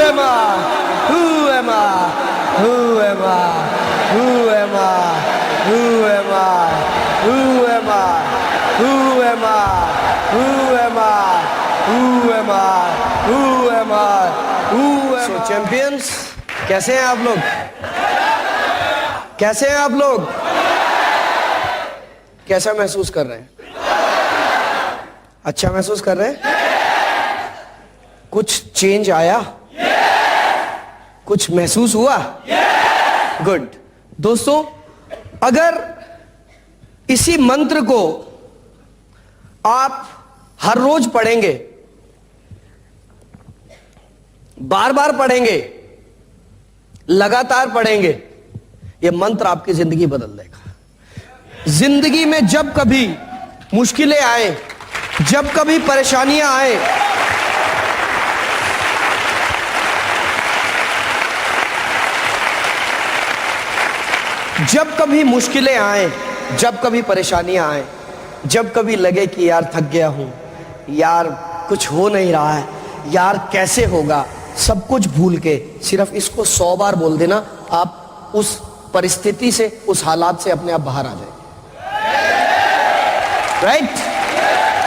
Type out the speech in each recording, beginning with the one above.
am I? Who am I? Who am I? Who am I? Who am I? Who am I? Who am I? Who am I? Who am I? Who am I? Who am I? So champions, कैसे हैं आप लोग? कैसे हैं आप लोग? कैसा महसूस कर रहे हैं? अच्छा महसूस कर रहे हैं? कुछ चेंज आया? कुछ महसूस हुआ? गुड। दोस्तों, अगर इसी मंत्र को आप हर रोज पढ़ेंगे, बार बार पढ़ेंगे, लगातार पढ़ेंगे, यह मंत्र आपकी जिंदगी बदल देगा। जिंदगी में जब कभी मुश्किलें आए, जब कभी परेशानियां आए, जब कभी मुश्किलें आए, जब कभी परेशानियां आए, जब कभी लगे कि यार थक गया हूं, यार कुछ हो नहीं रहा है, यार कैसे होगा, सब कुछ भूल के सिर्फ इसको 100 बार बोल देना, आप उस परिस्थिति से, उस हालात से अपने आप बाहर आ जाएंगे। राइट?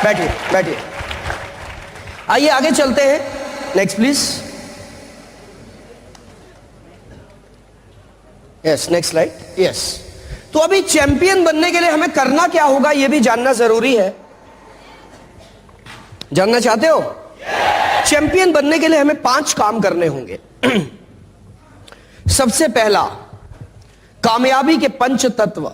बैठिए बैठिए। आइए आगे चलते हैं। Next please. Yes, next slide. Yes. तो अभी चैंपियन बनने के लिए हमें करना क्या होगा, यह भी जानना जरूरी है। जानना चाहते हो? चैंपियन बनने के लिए हमें 5 काम करने होंगे। सबसे पहला, कामयाबी के 5 तत्व।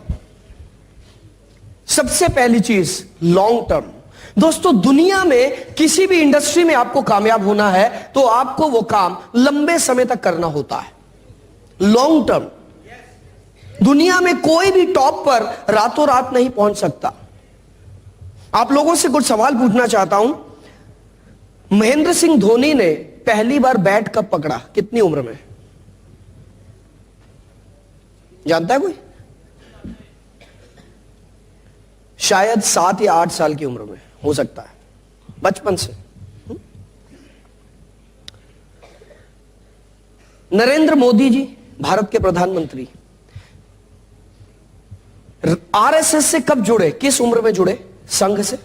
सबसे पहली चीज, लॉन्ग टर्म। दोस्तों, दुनिया में किसी भी इंडस्ट्री में आपको कामयाब होना है तो आपको वो काम लंबे समय तक करना होता है। Long term. दुनिया में कोई भी टॉप पर रातों रात नहीं पहुंच सकता। आप लोगों से कुछ सवाल पूछना चाहता हूं। महेंद्र सिंह धोनी ने पहली बार बैट कब पकड़ा, कितनी उम्र में? जानता है कोई? शायद 7 या 8 साल की उम्र में हो सकता है, बचपन से। नरेंद्र मोदी जी, भारत के प्रधानमंत्री, आरएसएस से कब जुड़े, किस उम्र में जुड़े संघ से?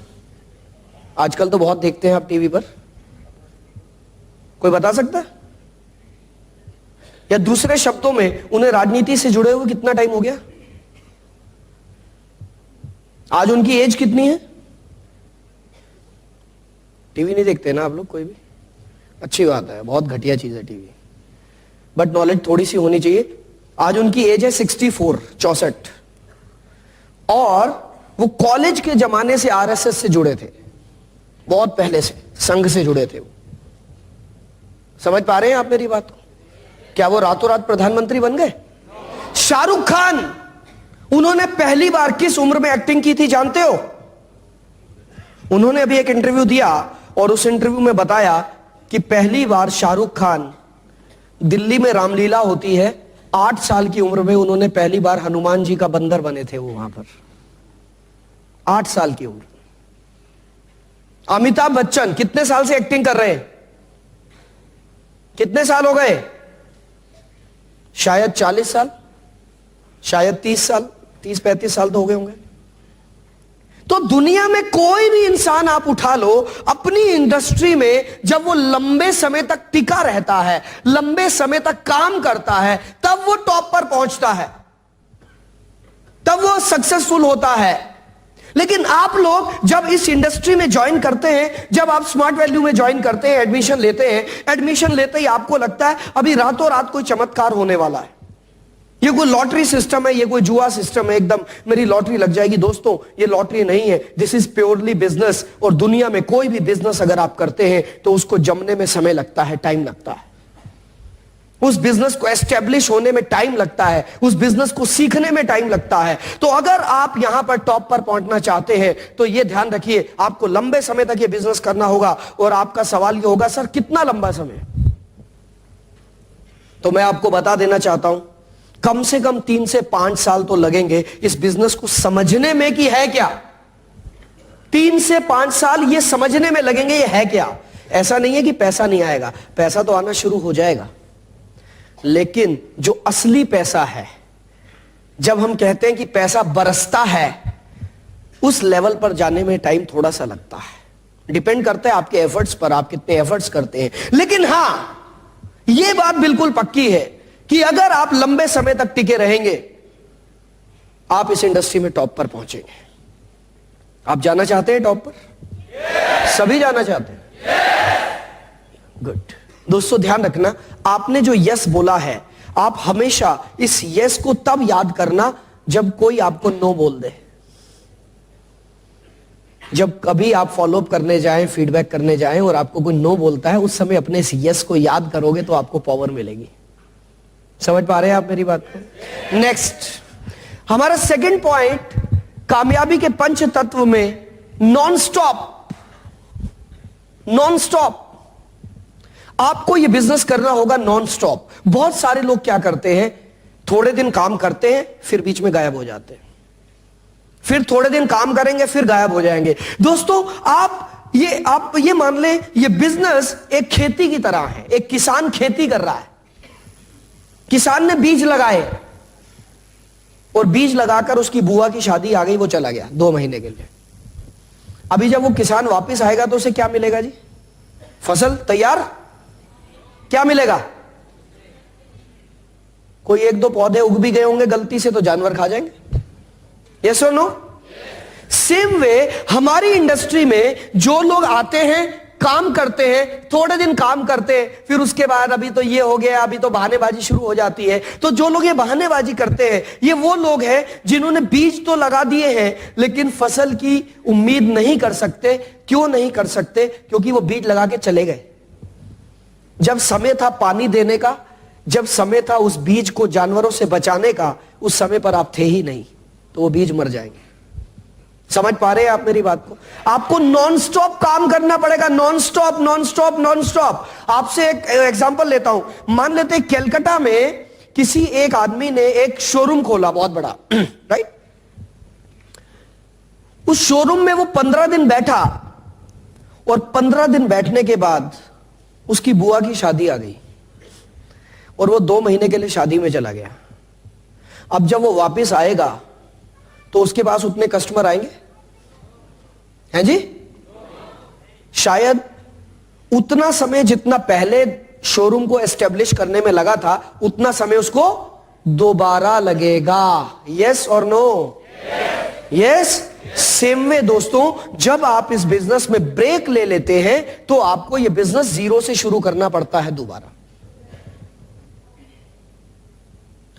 आजकल तो बहुत देखते हैं आप टीवी पर। कोई बता सकता है? या दूसरे शब्दों में, उन्हें राजनीति से जुड़े हुए कितना टाइम हो गया? आज उनकी एज कितनी है? टीवी नहीं देखते ना आप लोग कोई भी? अच्छी बात है, बहुत घटिया चीज है टीवी, बट नॉलेज थोड़ी सी होनी चाहिए। आज उनकी एज है 64। और वो कॉलेज के जमाने से आरएसएस से जुड़े थे, बहुत पहले से संघ से जुड़े थे। वो समझ पा रहे हैं आप मेरी बात को? क्या वो रातों रात प्रधानमंत्री बन गए? शाहरुख खान, उन्होंने पहली बार किस उम्र में एक्टिंग की थी जानते हो? उन्होंने अभी एक इंटरव्यू दिया और उस इंटरव्यू में बताया कि पहली बार शाहरुख खान, दिल्ली में रामलीला होती है, 8 साल की उम्र में उन्होंने पहली बार हनुमान जी का बंदर बने थे वो वहां पर, 8 साल की उम्र। अमिताभ बच्चन कितने साल से एक्टिंग कर रहे हैं? कितने साल हो गए? शायद 40 साल, शायद 30 साल, 30-35 साल तो हो गए होंगे। तो दुनिया में कोई भी इंसान आप उठा लो, अपनी इंडस्ट्री में जब वो लंबे समय तक टिका रहता है, लंबे समय तक काम करता है, तब वो टॉप पर पहुंचता है, तब वो सक्सेसफुल होता है। लेकिन आप लोग जब इस इंडस्ट्री में ज्वाइन करते हैं, जब आप स्मार्ट वैल्यू में ज्वाइन करते हैं, एडमिशन लेते हैं, एडमिशन लेते ही आपको लगता है अभी रातों रात कोई चमत्कार होने वाला है, ये कोई लॉटरी सिस्टम है, ये कोई जुआ सिस्टम है, एकदम मेरी लॉटरी लग जाएगी। दोस्तों, ये लॉटरी नहीं है, दिस इज प्योरली बिजनेस। और दुनिया में कोई भी बिजनेस अगर आप करते हैं तो उसको जमने में समय लगता है, टाइम लगता है। उस बिजनेस को एस्टेब्लिश होने में टाइम लगता है, उस बिजनेस को सीखने में टाइम लगता है। तो अगर आप यहां पर टॉप पर पहुंचना चाहते हैं तो यह ध्यान रखिए, आपको लंबे समय तक यह बिजनेस करना होगा। और आपका सवाल यह होगा, सर कितना लंबा समय? तो मैं आपको बता देना चाहता हूं, कम से कम 3 से 5 साल तो लगेंगे इस बिजनेस को समझने में कि है क्या। 3 से 5 साल ये समझने में लगेंगे ये है क्या। ऐसा नहीं है कि पैसा नहीं आएगा, पैसा तो आना शुरू हो जाएगा, लेकिन जो असली पैसा है, जब हम कहते हैं कि पैसा बरसता है, उस लेवल पर जाने में टाइम थोड़ा सा लगता है। डिपेंड करता है आपके एफर्ट्स पर, आप कितने एफर्ट्स करते हैं। लेकिन हां, यह बात बिल्कुल पक्की है कि अगर आप लंबे समय तक टिके रहेंगे, आप इस इंडस्ट्री में टॉप पर पहुंचेंगे। आप जाना चाहते हैं टॉप पर? सभी जाना चाहते हैं? गुड। दोस्तों ध्यान रखना, आपने जो यस बोला है, आप हमेशा इस यस को तब याद करना जब कोई आपको नो बोल दे। जब कभी आप फॉलोअप करने जाएं, फीडबैक करने जाएं और आपको कोई नो बोलता है, उस समय अपने इस यस को याद करोगे तो आपको पावर मिलेगी। समझ पा रहे हैं आप मेरी बात को? नेक्स्ट, हमारा सेकंड पॉइंट, कामयाबी के पंच तत्व में नॉन स्टॉप। नॉन स्टॉप, आपको यह बिजनेस करना होगा नॉन स्टॉप। बहुत सारे लोग क्या करते हैं, थोड़े दिन काम करते हैं, फिर बीच में गायब हो जाते हैं, फिर थोड़े दिन काम करेंगे, फिर गायब हो जाएंगे। दोस्तों आप ये मान लें, ये बिजनेस एक खेती की तरह है। एक किसान खेती कर रहा है, किसान ने बीज लगाए और बीज लगाकर उसकी बुआ की शादी आ गई, वो चला गया 2 महीने के लिए। अभी जब वो किसान वापस आएगा तो उसे क्या मिलेगा जी? फसल तैयार? क्या मिलेगा? कोई 1-2 पौधे उग भी गए होंगे गलती से तो जानवर खा जाएंगे। यस और नो? सेम वे हमारी इंडस्ट्री में जो लोग आते हैं, काम करते हैं, थोड़े दिन काम करते हैं, फिर उसके बाद अभी तो ये हो गया, अभी तो बहानेबाजी शुरू हो जाती है। तो जो लोग ये बहानेबाजी करते हैं, ये वो लोग हैं जिन्होंने बीज तो लगा दिए हैं, लेकिन फसल की उम्मीद नहीं कर सकते। क्यों नहीं कर सकते? क्योंकि वो बीज लगा के चले गए। जब समय था पानी देने का, जब समय था उस बीज को जानवरों से बचाने का, उस समय पर आप थे ही नहीं, तो वो बीज मर जाएंगे। समझ पा रहे हैं आप मेरी बात को? आपको नॉन स्टॉप काम करना पड़ेगा, non stop, non stop, non stop. आपसे एक एग्जांपल लेता हूं। मान लेते हैं कलकत्ता में किसी एक आदमी ने एक शोरूम खोला, बहुत बड़ा, राइट? उस शोरूम में वो 15 दिन बैठा और 15 दिन बैठने के बाद उसकी बुआ की शादी आ गई और वो 2 महीने के लिए शादी में चला गया। अब जब वो वापस आएगा तो उसके पास उतने कस्टमर आएंगे? हैं जी? शायद उतना समय जितना पहले शोरूम को एस्टेब्लिश करने में लगा था, उतना समय उसको दोबारा लगेगा। यस और नो? यस। सेम वे दोस्तों, जब आप इस बिजनेस में ब्रेक ले लेते हैं तो आपको यह बिजनेस जीरो से शुरू करना पड़ता है दोबारा।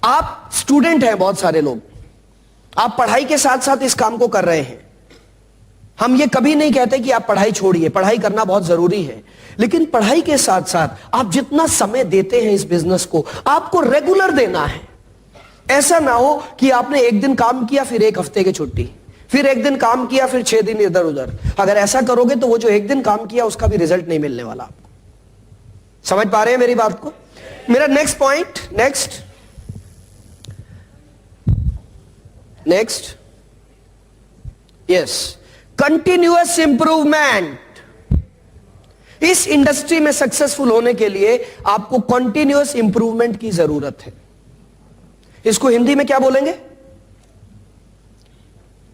आप स्टूडेंट हैं, बहुत सारे लोग, आप पढ़ाई के साथ साथ इस काम को कर रहे हैं। हम ये कभी नहीं कहते कि आप पढ़ाई छोड़िए, पढ़ाई करना बहुत जरूरी है, लेकिन पढ़ाई के साथ साथ आप जितना समय देते हैं इस बिजनेस को, आपको रेगुलर देना है। ऐसा ना हो कि आपने एक दिन काम किया, फिर 1 हफ्ते की छुट्टी, फिर एक दिन काम किया, फिर 6 दिन इधर उधर। अगर ऐसा करोगे तो वो जो एक दिन काम किया उसका भी रिजल्ट नहीं मिलने वाला आपको। समझ पा रहे हैं मेरी बात को? मेरा next point, next, yes, continuous improvement. इस इंडस्ट्री में सक्सेसफुल होने के लिए आपको कंटिन्यूअस इंप्रूवमेंट की जरूरत है। इसको हिंदी में क्या बोलेंगे?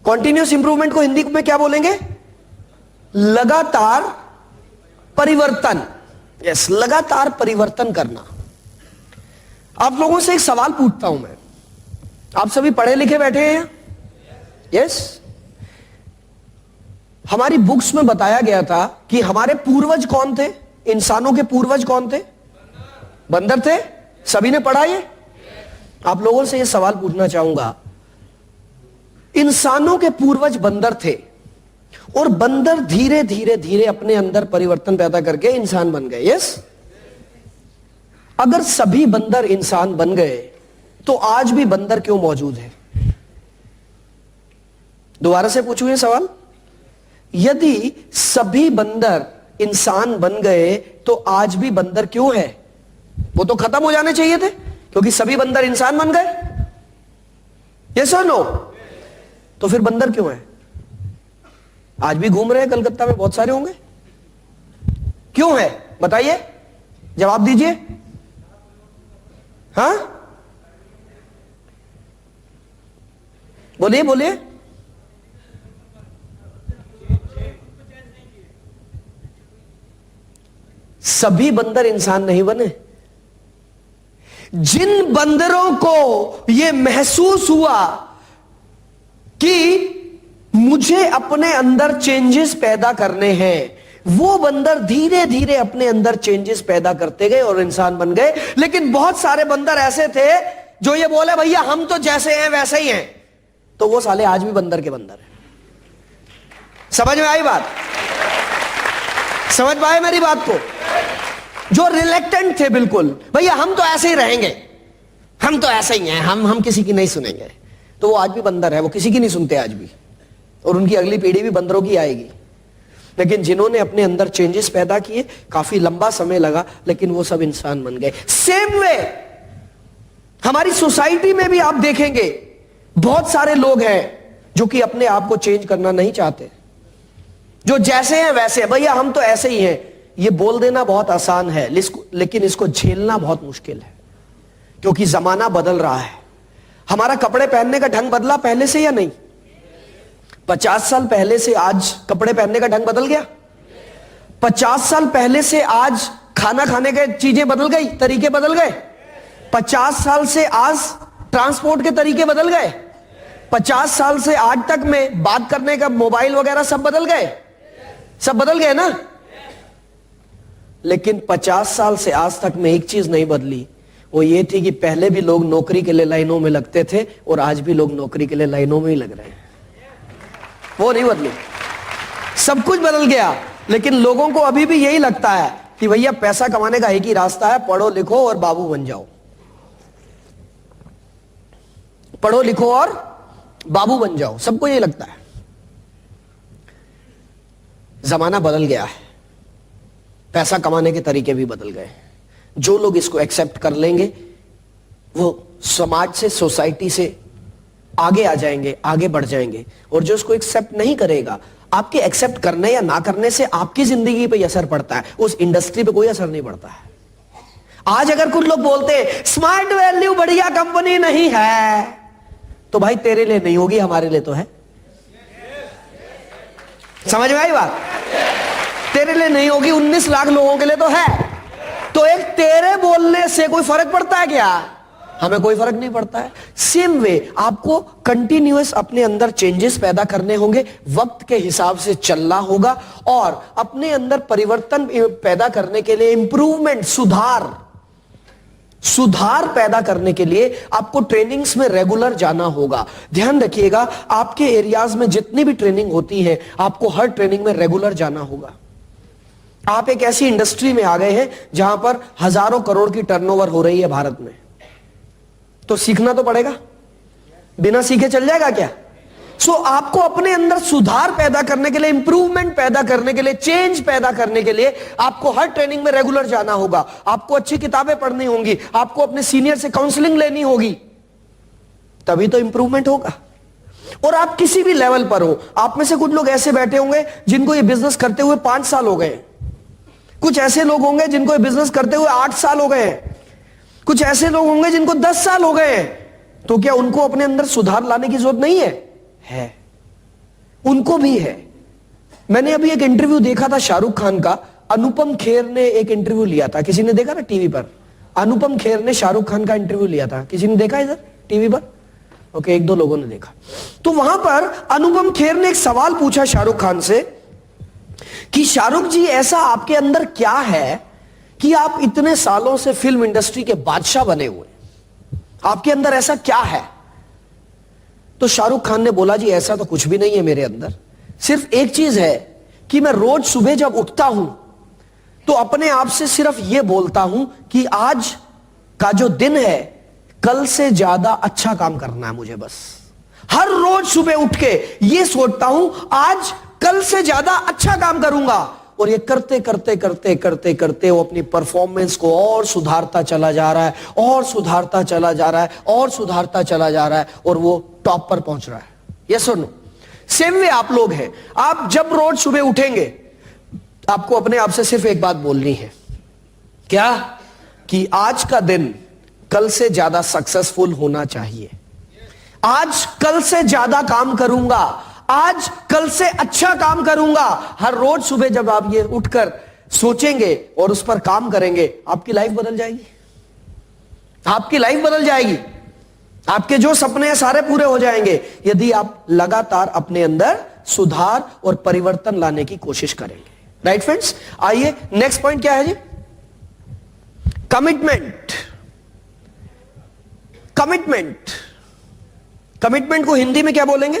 कंटिन्यूअस इंप्रूवमेंट को हिंदी में क्या बोलेंगे? लगातार परिवर्तन। यस, लगातार परिवर्तन करना। आप लोगों से एक सवाल पूछता हूं मैं, आप सभी पढ़े लिखे बैठे हैं? यस। हमारी बुक्स में बताया गया था कि हमारे पूर्वज कौन थे? इंसानों के पूर्वज कौन थे? बंदर थे। सभी ने पढ़ा ये? आप लोगों से यह सवाल पूछना चाहूंगा, इंसानों के पूर्वज बंदर थे और बंदर धीरे धीरे धीरे अपने अंदर परिवर्तन पैदा करके इंसान बन गए। यस। अगर सभी बंदर इंसान बन गए तो आज भी बंदर क्यों मौजूद है? दोबारा से पूछूं ये सवाल, यदि सभी बंदर इंसान बन गए तो आज भी बंदर क्यों है? वो तो खत्म हो जाने चाहिए थे क्योंकि सभी बंदर इंसान बन गए। यस और नो? तो फिर बंदर क्यों है? आज भी घूम रहे हैं कलकत्ता में, बहुत सारे होंगे। क्यों है बताइए, जवाब दीजिए। हाँ बोलिए बोलिए। सभी बंदर इंसान नहीं बने। जिन बंदरों को यह महसूस हुआ कि मुझे अपने अंदर चेंजेस पैदा करने हैं, वो बंदर धीरे धीरे अपने अंदर चेंजेस पैदा करते गए और इंसान बन गए। लेकिन बहुत सारे बंदर ऐसे थे जो ये बोले भैया हम तो जैसे हैं वैसे ही हैं, तो वो साले आज भी बंदर के बंदर हैं। समझ में आई बात? समझ पाए मेरी बात को? जो रिलेक्टेंट थे बिल्कुल, भैया हम तो ऐसे ही रहेंगे, हम तो ऐसे ही हैं, हम किसी की नहीं सुनेंगे, तो वो आज भी बंदर है, वो किसी की नहीं सुनते आज भी, और उनकी अगली पीढ़ी भी बंदरों की आएगी। लेकिन जिन्होंने अपने अंदर चेंजेस पैदा किए, काफी लंबा समय लगा, लेकिन वो सब इंसान बन गए। सेम वे हमारी सोसाइटी में भी आप देखेंगे बहुत सारे लोग हैं जो कि अपने आप को चेंज करना नहीं चाहते, जो जैसे हैं वैसे हैं, भैया हम तो ऐसे ही हैं। ये बोल देना बहुत आसान है, लेकिन इसको झेलना बहुत मुश्किल है, क्योंकि जमाना बदल रहा है। हमारा कपड़े पहनने का ढंग बदला पहले से या नहीं? 50 साल पहले से आज कपड़े पहनने का ढंग बदल गया। 50 साल पहले से आज खाना खाने के चीजें बदल गई, तरीके बदल गए। 50 साल से आज ट्रांसपोर्ट के तरीके बदल गए। 50 साल से आज तक में बात करने का मोबाइल वगैरह सब बदल गए, सब बदल गए ना। लेकिन 50 साल से आज तक में एक चीज नहीं बदली, वो ये थी कि पहले भी लोग नौकरी के लिए लाइनों में लगते थे और आज भी लोग नौकरी के लिए लाइनों में ही लग रहे हैं। वो नहीं बदली, सब कुछ बदल गया। लेकिन लोगों को अभी भी यही लगता है कि भैया पैसा कमाने का एक ही रास्ता है, पढ़ो लिखो और बाबू बन जाओ। पढ़ो लिखो और बाबू बन जाओ, सबको यही लगता है। जमाना बदल गया है, पैसा कमाने के तरीके भी बदल गए। जो लोग इसको एक्सेप्ट कर लेंगे वो समाज से, सोसाइटी से आगे आ जाएंगे, आगे बढ़ जाएंगे। और जो इसको एक्सेप्ट नहीं करेगा, आपके एक्सेप्ट करने या ना करने से आपकी जिंदगी पे असर पड़ता है, उस इंडस्ट्री पे कोई असर नहीं पड़ता है। आज अगर कुछ लोग बोलते हैं स्मार्ट वैल्यू बढ़िया कंपनी नहीं है, तो भाई तेरे लिए नहीं होगी, हमारे लिए तो है। समझ में आई बात? तेरे लिए नहीं होगी, 19 लाख लोगों के लिए तो है। तो एक तेरे बोलने से कोई फर्क पड़ता है क्या? हमें कोई फर्क नहीं पड़ता है। सेम वे आपको कंटिन्यूअस अपने अंदर चेंजेस पैदा करने होंगे, वक्त के हिसाब से चलना होगा, और अपने अंदर परिवर्तन पैदा करने के लिए, इंप्रूवमेंट, सुधार पैदा करने के लिए आपको ट्रेनिंग्स में रेगुलर जाना होगा। ध्यान रखिएगा, आपके एरियाज में जितनी भी ट्रेनिंग होती है, आपको हर ट्रेनिंग में रेगुलर जाना होगा। आप एक ऐसी इंडस्ट्री में आ गए हैं जहां पर हजारों करोड़ की टर्नओवर हो रही है भारत में, तो सीखना तो पड़ेगा, बिना सीखे चल जाएगा क्या? सो आपको अपने अंदर सुधार पैदा करने के लिए, इंप्रूवमेंट पैदा करने के लिए, चेंज पैदा करने के लिए आपको हर ट्रेनिंग में रेगुलर जाना होगा। आपको अच्छी किताबें पढ़नी होंगी, आपको अपने सीनियर से काउंसलिंग लेनी होगी, तभी तो इंप्रूवमेंट होगा। और आप किसी भी लेवल पर हो, आप में से कुछ लोग ऐसे बैठे होंगे जिनको ये बिजनेस करते हुए 5 साल हो गए, कुछ ऐसे लोग होंगे जिनको ये बिजनेस करते हुए 8 साल हो गए, कुछ ऐसे लोग होंगे जिनको 10 साल हो गए। तो क्या उनको अपने अंदर सुधार लाने की जरूरत नहीं है? है, उनको भी है। मैंने अभी एक इंटरव्यू देखा था शाहरुख खान का, अनुपम खेर ने एक इंटरव्यू लिया था, किसी ने देखा ना टीवी पर? अनुपम खेर ने शाहरुख खान का इंटरव्यू लिया था, किसी ने देखा इधर टीवी पर? ओके, 1-2 लोगों ने देखा। तो वहां पर अनुपम खेर ने एक सवाल पूछा शाहरुख खान से कि शाहरुख जी, ऐसा आपके अंदर क्या है कि आप इतने सालों से फिल्म इंडस्ट्री के बादशाह बने हुए, आपके अंदर ऐसा क्या है? तो शाहरुख खान ने बोला, जी ऐसा तो कुछ भी नहीं है मेरे अंदर, सिर्फ एक चीज है कि मैं रोज सुबह जब उठता हूं तो अपने आप से सिर्फ यह बोलता हूं कि आज का जो दिन है, कल से ज्यादा अच्छा काम करना है मुझे। बस हर रोज सुबह उठ के यह सोचता हूं, आज कल से ज्यादा अच्छा काम करूंगा। और ये करते करते करते करते करते वो अपनी परफॉर्मेंस को और सुधारता चला जा रहा है, और सुधारता चला जा रहा है, और सुधारता चला जा रहा है, और वो टॉप पर पहुंच रहा है। यस और नो? सेम वे आप लोग हैं। आप जब रोज सुबह उठेंगे, आपको अपने आप से सिर्फ एक बात बोलनी है, क्या? कि आज का दिन कल से ज्यादा सक्सेसफुल होना चाहिए। आज कल से ज्यादा काम करूंगा, आज कल से अच्छा काम करूंगा। हर रोज सुबह जब आप ये उठकर सोचेंगे और उस पर काम करेंगे, आपकी लाइफ बदल जाएगी। आपकी लाइफ बदल जाएगी। आपके जो सपने हैं सारे पूरे हो जाएंगे यदि आप लगातार अपने अंदर सुधार और परिवर्तन लाने की कोशिश करेंगे। राइट फ्रेंड्स, आइए नेक्स्ट पॉइंट क्या है जी? कमिटमेंट। कमिटमेंट, कमिटमेंट को हिंदी में क्या बोलेंगे?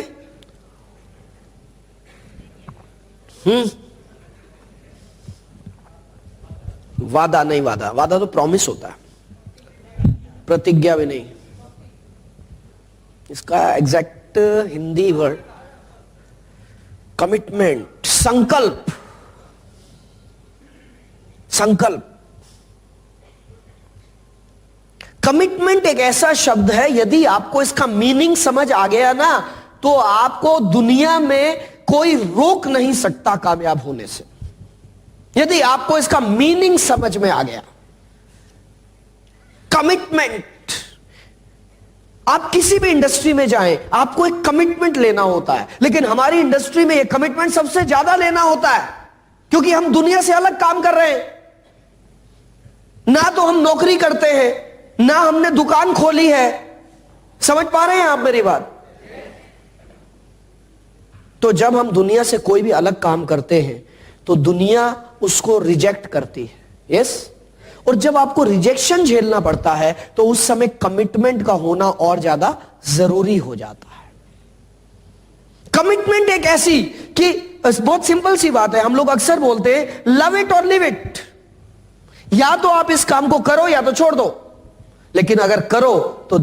वादा नहीं, वादा, वादा तो प्रॉमिस होता है, प्रतिज्ञा भी नहीं। इसका एग्जैक्ट हिंदी वर्ड कमिटमेंट, संकल्प। संकल्प, कमिटमेंट एक ऐसा शब्द है, यदि आपको इसका मीनिंग समझ आ गया ना, तो आपको दुनिया में कोई रोक नहीं सकता कामयाब होने से। यदि आपको इसका मीनिंग समझ में आ गया, कमिटमेंट। आप किसी भी इंडस्ट्री में जाएं, आपको एक कमिटमेंट लेना होता है, लेकिन हमारी इंडस्ट्री में यह कमिटमेंट सबसे ज्यादा लेना होता है, क्योंकि हम दुनिया से अलग काम कर रहे हैं। ना तो हम नौकरी करते हैं, ना हमने दुकान खोली है। समझ पा रहे हैं आप मेरी बात? तो जब हम दुनिया से कोई भी अलग काम करते हैं तो दुनिया उसको रिजेक्ट करती है। यस, और जब आपको रिजेक्शन झेलना पड़ता है तो उस समय कमिटमेंट का होना और ज्यादा जरूरी हो जाता है। कमिटमेंट एक ऐसी कि बहुत सिंपल सी बात है, हम लोग अक्सर बोलते हैं लव इट और लिव इट। या तो आप इस काम को करो या तो छोड़ दो, लेकिन अगर करो तो